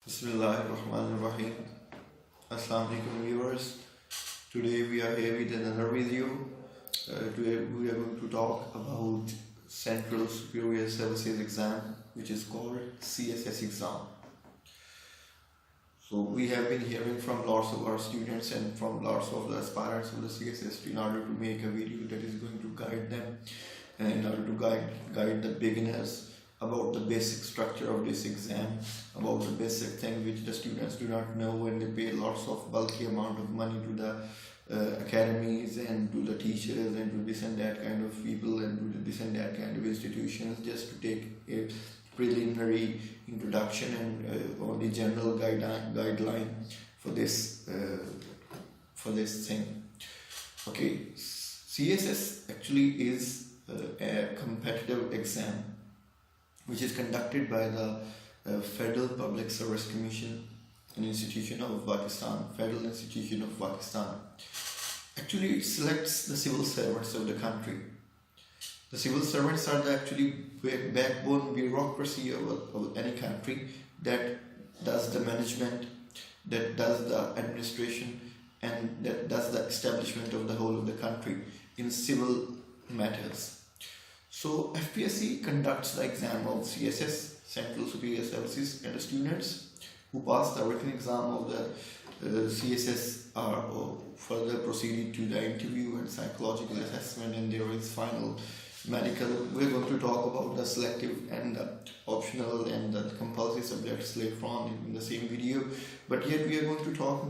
Bismillahirrahmanirrahim. Assalamu alaikum viewers. Today we are here with another video. Today we are going to talk about Central Superior Services exam, which is called CSS exam. So we have been hearing from lots of our students and from lots of the aspirants of the CSS in order to make a video that is going to guide them and in order to guide the beginners about the basic structure of this exam, about the basic thing which the students do not know when they pay lots of bulky amount of money to the academies and to the teachers and to this and that kind of people and to this and that kind of institutions just to take a preliminary introduction and or the general guideline for this thing. Okay, CSS actually is a competitive exam which is conducted by the Federal Public Service Commission, an institution of Pakistan, Federal Institution of Pakistan. Actually, it selects the civil servants of the country. The civil servants are the actually backbone bureaucracy of any country that does the management, that does the administration, and that does the establishment of the whole of the country in civil matters. So FPSC conducts the exam of CSS, Central Superior Services, and the students who pass the written exam of the CSS are further proceeded to the interview and psychological assessment, and there is final medical. We're going to talk about the selective and the optional and the compulsory subjects later on in the same video, but yet we are going to talk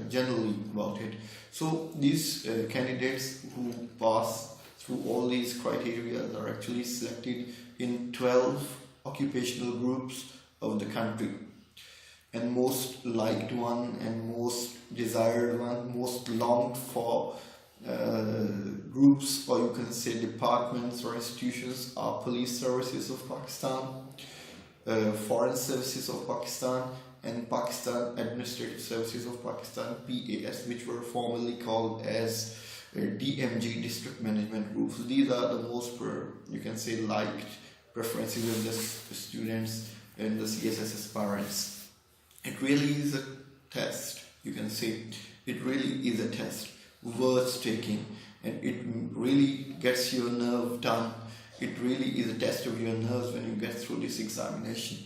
generally about it. So these candidates who pass through all these criteria are actually selected in 12 occupational groups of the country, and most liked one and most desired one, most longed for groups, or you can say departments or institutions, are Police Services of Pakistan, Foreign Services of Pakistan, and Pakistan Administrative Services of Pakistan, PAS, which were formerly called as DMG, District Management Groups. These are the most, you can say, liked preferences of the students and the CSS aspirants. It really is a test, you can say. It really is a test worth taking, and it really gets your nerve done. It really is a test of your nerves when you get through this examination.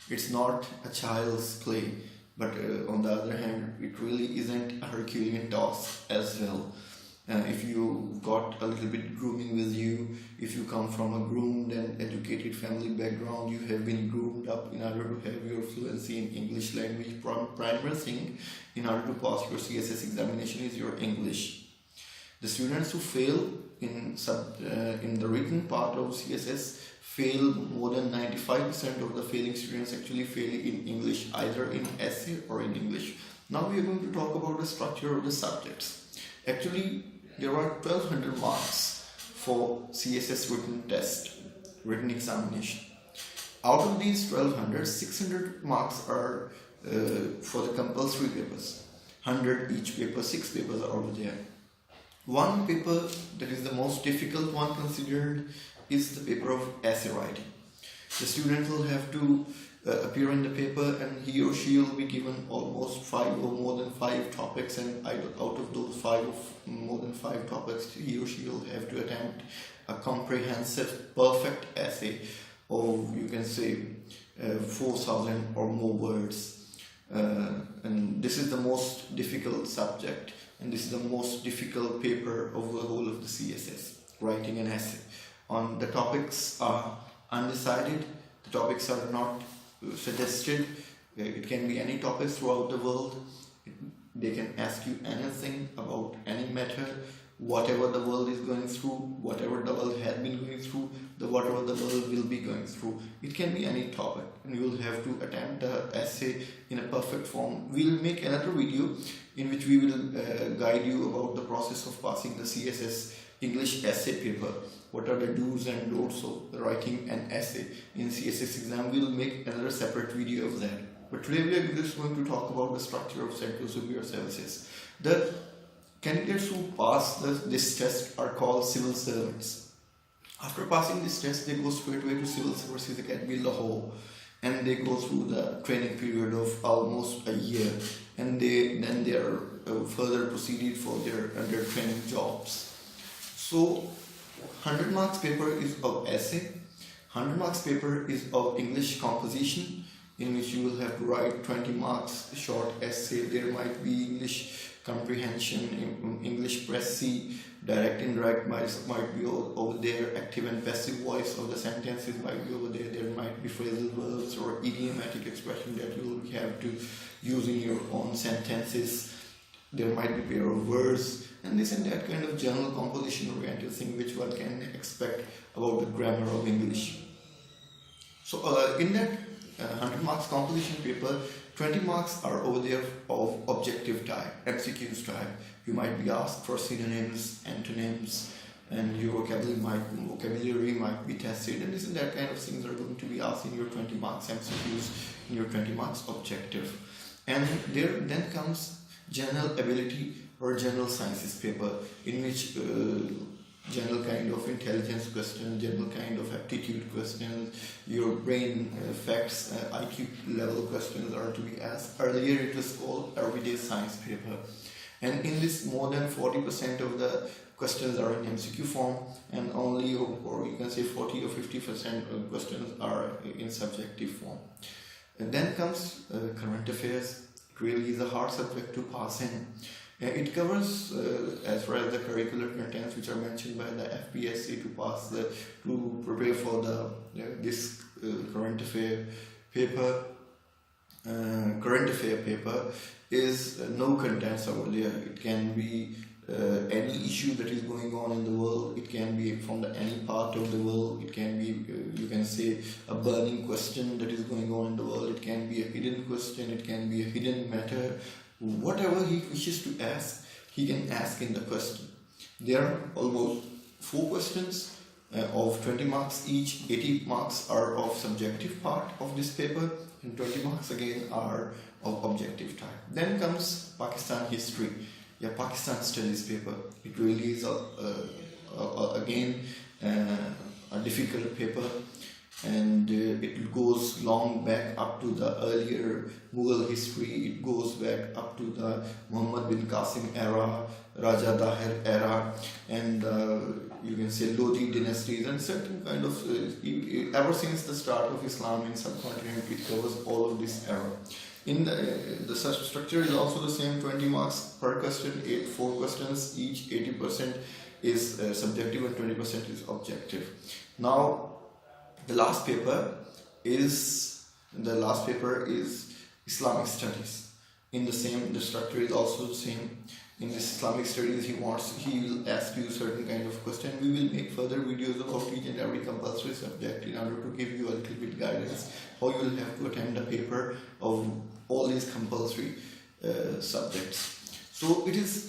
It's not a child's play, but on the other hand, it really isn't a Herculean task as well. If you got a little bit grooming with you, if you come from a groomed and educated family background, you have been groomed up in order to have your fluency in English language. Primary thing in order to pass your CSS examination is your English. The students who fail in the written part of CSS fail. More than 95% of the failing students actually fail in English, either in essay or in English. Now we are going to talk about the structure of the subjects. Actually, there are 1200 marks for CSS written examination. Out of these 1200, 600 marks are for the compulsory papers. 100 each paper, 6 papers are over there. One paper that is the most difficult one considered is the paper of essay writing. The student will have to appear in the paper, and he or she will be given almost 5 or more than 5 topics, and out of those 5 or more than 5 topics, he or she will have to attempt a comprehensive, perfect essay of, you can say, 4,000 or more words. And this is the most difficult subject, and this is the most difficult paper of the whole of the CSS, writing an essay. The topics are undecided, the topics are not suggested. It can be any topics throughout the world. They can ask you anything about any matter, whatever the world is going through, whatever the world has been going through, whatever the world will be going through. It can be any topic, and you will have to attempt the essay in a perfect form. We will make another video in which we will guide you about the process of passing the CSS English essay paper. What are the do's and don'ts of writing an essay in CSS exam? We will make another separate video of that. But today we are just going to talk about the structure of Central Superior Services. The candidates who pass this test are called civil servants. After passing this test, they go straight away to Civil Services Academy, Lahore, and they go through the training period of almost a year, and they are further proceeded for their training jobs. So 100 marks paper is of essay, 100 marks paper is of English composition, in which you will have to write 20 marks short essay. There might be English comprehension, English précis, direct, indirect might be over there, active and passive voice of the sentences might be over there, there might be phrasal verbs or idiomatic expression that you will have to use in your own sentences. There might be pair of words, and this and that kind of general composition oriented thing which one can expect about the grammar of English. So in that 100 marks composition paper, 20 marks are over there of objective type, MCQs type. You might be asked for synonyms, antonyms, and your vocabulary might be tested, and this and that kind of things are going to be asked in your 20 marks MCQs, in your 20 marks objective. And there then comes general ability or general sciences paper, in which general kind of intelligence questions, general kind of aptitude questions, your brain facts, IQ level questions are to be asked. Earlier it was called everyday science paper, and in this more than 40% of the questions are in MCQ form, and only, or you can say 40 or 50% of questions are in subjective form. And then comes current affairs. It really is a hard subject to pass in. It covers, as far as the curricular contents which are mentioned by the FPSC to prepare for this current affair paper. Current affair paper is no contents over there. It can be any issue that is going on in the world. It can be from any part of the world. It can be, you can say, a burning question that is going on in the world. It can be a hidden question. It can be a hidden matter. Whatever he wishes to ask, he can ask in the question. There are almost 4 questions of 20 marks each. 80 marks are of subjective part of this paper, and 20 marks again are of objective type. Then comes Pakistan history, Pakistan studies paper. It really is again a difficult paper, and it goes long back up to the earlier Mughal history. It goes back up to the Muhammad bin Qasim era, Raja Dahir era, and you can say Lodi dynasties, and certain kind of ever since the start of Islam in subcontinent, it covers all of this era. In the structure is also the same, 20 marks per question, 4 questions each, 80% is subjective and 20% is objective. Now the last paper is Islamic studies. The structure is also the same. In this Islamic studies, he will ask you certain kind of question. We will make further videos about each and every compulsory subject in order to give you a little bit guidance how you will have to attempt the paper of all these compulsory subjects. So it is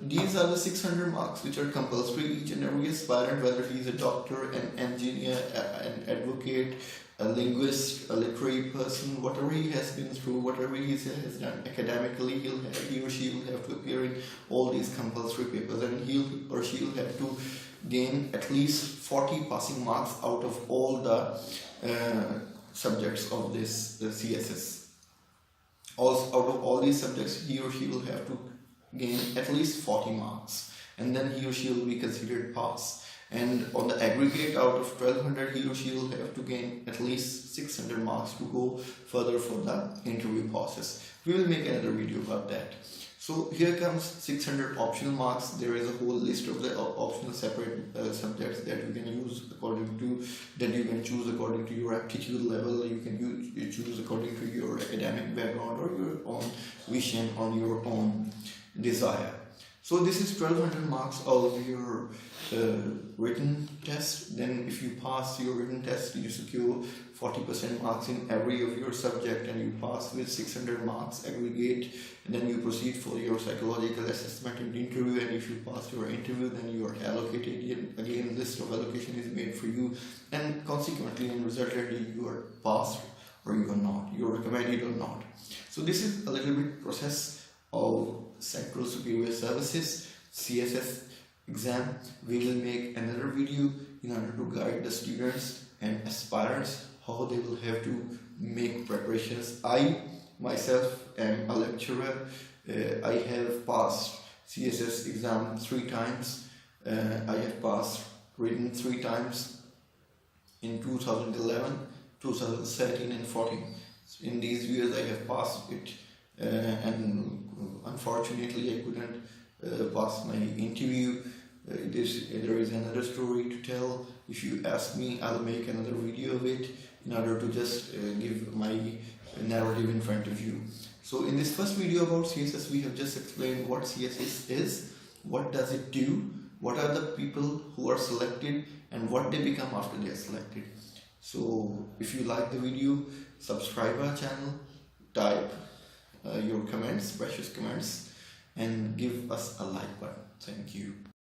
these are the 600 marks which are compulsory. Each and every aspirant, whether he is a doctor, an engineer, an advocate, a linguist, a literary person, whatever he has been through, whatever he has done academically, he or she will have to appear in all these compulsory papers, and he or she will have to gain at least 40 passing marks out of all the subjects of this CSS. Out of all these subjects, he or she will have to gain at least 40 marks, and then he or she will be considered pass. And on the aggregate, out of 1200, he or she will have to gain at least 600 marks to go further for the interview process. We will make another video about that. So here comes 600 optional marks. There is a whole list of the optional separate subjects that you can use you can choose according to your aptitude level. You can choose according to your academic background or your own vision or your own desire. So this is 1200 marks of your written test. Then if you pass your written test, you secure 40% marks in every of your subject, and you pass with 600 marks aggregate, and then you proceed for your psychological assessment and interview, and if you pass your interview, then you are allocated. Again, list of allocation is made for you, and consequently in resultantly you are passed or you are not, you are recommended or not. So this is a little bit process of Central Superior Services CSS exam. We will make another video in order to guide the students and aspirants how they will have to make preparations. I myself am a lecturer. I have passed CSS exam 3 times. I have passed written 3 times in 2011, 2013 and 14. In these years I have passed it, and unfortunately I couldn't pass my interview. There is another story to tell. If you ask me, I'll make another video of it in order to just give my narrative in front of you. So in this first video about CSS, we have just explained what CSS is, what does it do, what are the people who are selected, and what they become after they are selected. So if you like the video, subscribe our channel, type your comments, precious comments, and give us a like button. Thank you.